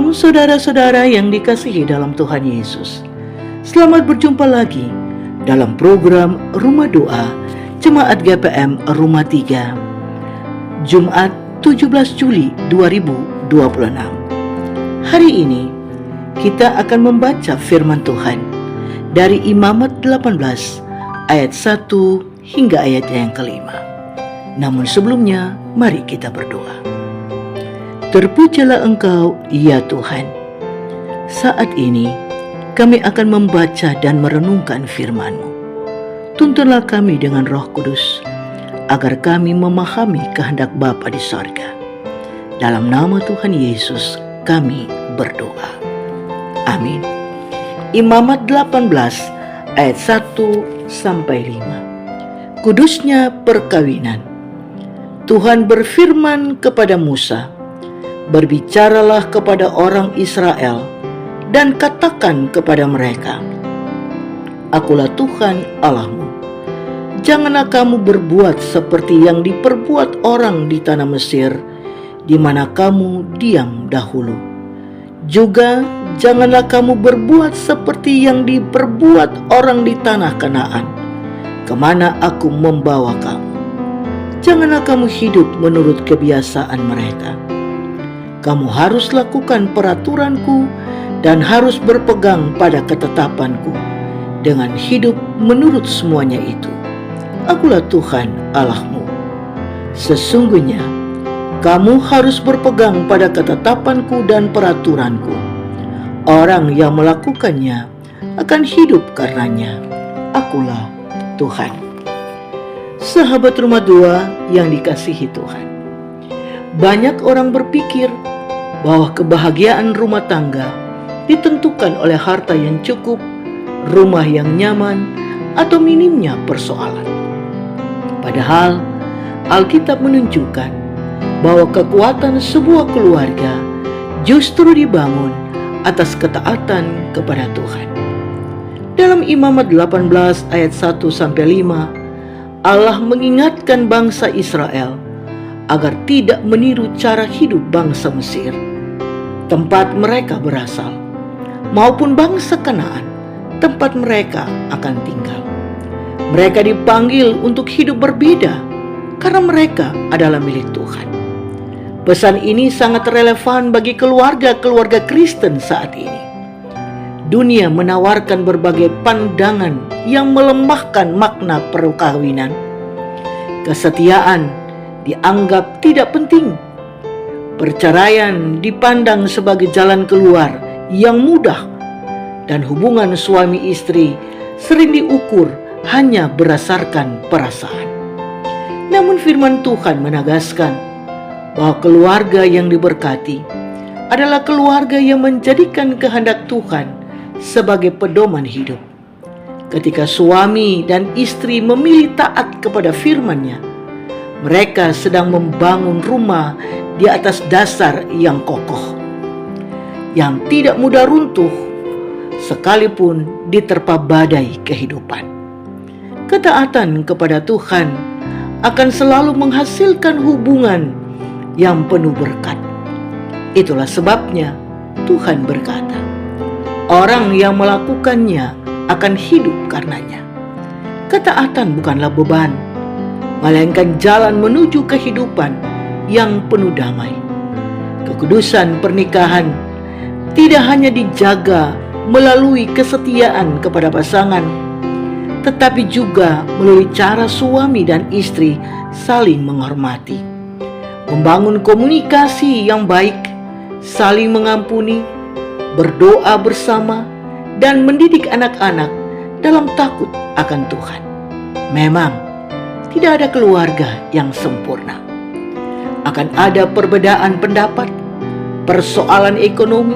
Shalom saudara-saudara yang dikasihi dalam Tuhan Yesus. Selamat berjumpa lagi dalam program Rumah Doa Jemaat GPM Rumah 3 Jumat 17 Juli 2026. Hari ini kita akan membaca firman Tuhan dari Imamat 18 ayat 1 hingga ayat yang kelima. Namun sebelumnya mari kita berdoa. Terpujilah Engkau, ya Tuhan. Saat ini kami akan membaca dan merenungkan firman-Mu. Tuntunlah kami dengan Roh Kudus, agar kami memahami kehendak Bapa di sorga. Dalam nama Tuhan Yesus kami berdoa. Amin. Imamat 18 ayat 1-5. Kudusnya perkawinan. Tuhan berfirman kepada Musa, "Berbicaralah kepada orang Israel dan katakan kepada mereka, Akulah Tuhan Allahmu. Janganlah kamu berbuat seperti yang diperbuat orang di tanah Mesir, di mana kamu diam dahulu. Juga janganlah kamu berbuat seperti yang diperbuat orang di tanah Kanaan, kemana aku membawa kamu. Janganlah kamu hidup menurut kebiasaan mereka. Kamu harus lakukan peraturanku dan harus berpegang pada ketetapanku dengan hidup menurut semuanya itu. Akulah Tuhan Allahmu. Sesungguhnya kamu harus berpegang pada ketetapanku dan peraturanku. Orang yang melakukannya akan hidup karenanya. Akulah Tuhan." Sahabat Rumah Doa yang dikasihi Tuhan, banyak orang berpikir bahwa kebahagiaan rumah tangga ditentukan oleh harta yang cukup, rumah yang nyaman, atau minimnya persoalan. Padahal Alkitab menunjukkan bahwa kekuatan sebuah keluarga justru dibangun atas ketaatan kepada Tuhan. Dalam Imamat 18 ayat 1-5, Allah mengingatkan bangsa Israel agar tidak meniru cara hidup bangsa Mesir, tempat mereka berasal, maupun bangsa Kanaan, tempat mereka akan tinggal. Mereka dipanggil untuk hidup berbeda karena mereka adalah milik Tuhan. Pesan ini sangat relevan bagi keluarga-keluarga Kristen saat ini. Dunia menawarkan berbagai pandangan yang melemahkan makna perkawinan. Kesetiaan dianggap tidak penting. Perceraian dipandang sebagai jalan keluar yang mudah, dan hubungan suami istri sering diukur hanya berdasarkan perasaan. Namun firman Tuhan menegaskan bahwa keluarga yang diberkati adalah keluarga yang menjadikan kehendak Tuhan sebagai pedoman hidup. Ketika suami dan istri memilih taat kepada firman-Nya, mereka sedang membangun rumah di atas dasar yang kokoh, yang tidak mudah runtuh sekalipun diterpa badai kehidupan. Ketaatan kepada Tuhan akan selalu menghasilkan hubungan yang penuh berkat. Itulah sebabnya Tuhan berkata, orang yang melakukannya akan hidup karenanya. Ketaatan bukanlah beban, melainkan jalan menuju kehidupan yang penuh damai. Kekudusan pernikahan tidak hanya dijaga melalui kesetiaan kepada pasangan, tetapi juga melalui cara suami dan istri saling menghormati, membangun komunikasi yang baik, saling mengampuni, berdoa bersama, dan mendidik anak-anak dalam takut akan Tuhan. Memang tidak ada keluarga yang sempurna. Akan ada perbedaan pendapat, persoalan ekonomi,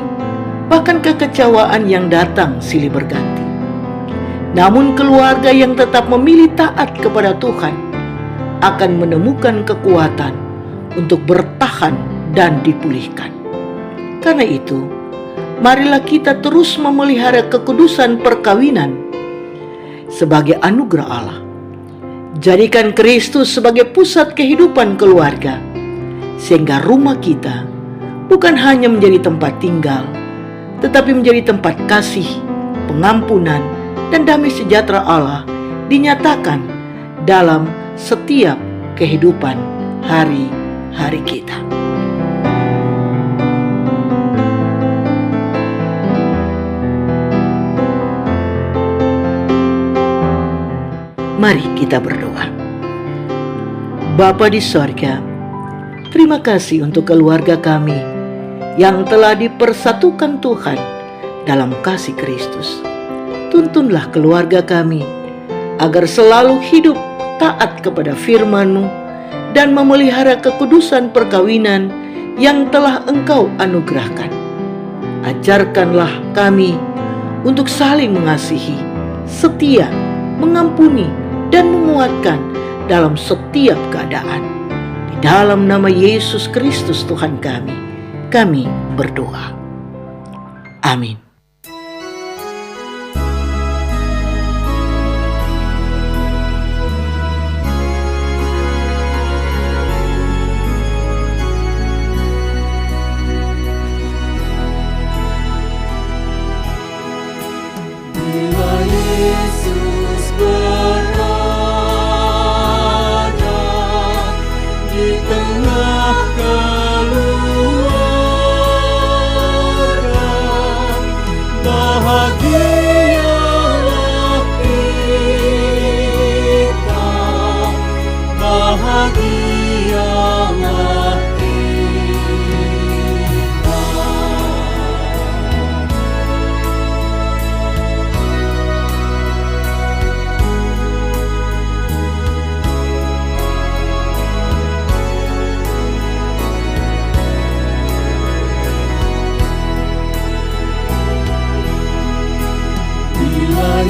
bahkan kekecewaan yang datang silih berganti. Namun keluarga yang tetap memilih taat kepada Tuhan akan menemukan kekuatan untuk bertahan dan dipulihkan. Karena itu, marilah kita terus memelihara kekudusan perkawinan sebagai anugerah Allah. Jadikan Kristus sebagai pusat kehidupan keluarga, sehingga rumah kita bukan hanya menjadi tempat tinggal, tetapi menjadi tempat kasih, pengampunan, dan damai sejahtera Allah dinyatakan dalam setiap kehidupan hari-hari kita. Mari kita berdoa. Bapa di sorga, terima kasih untuk keluarga kami yang telah dipersatukan Tuhan dalam kasih Kristus. Tuntunlah keluarga kami agar selalu hidup taat kepada firman-Mu dan memelihara kekudusan perkawinan yang telah Engkau anugerahkan. Ajarkanlah kami untuk saling mengasihi, setia, mengampuni, dan menguatkan dalam setiap keadaan. Di dalam nama Yesus Kristus Tuhan kami berdoa. Amin. Bila Yesus berada di tengah keluarga, bahagialah kita, bahagialah kita. Bila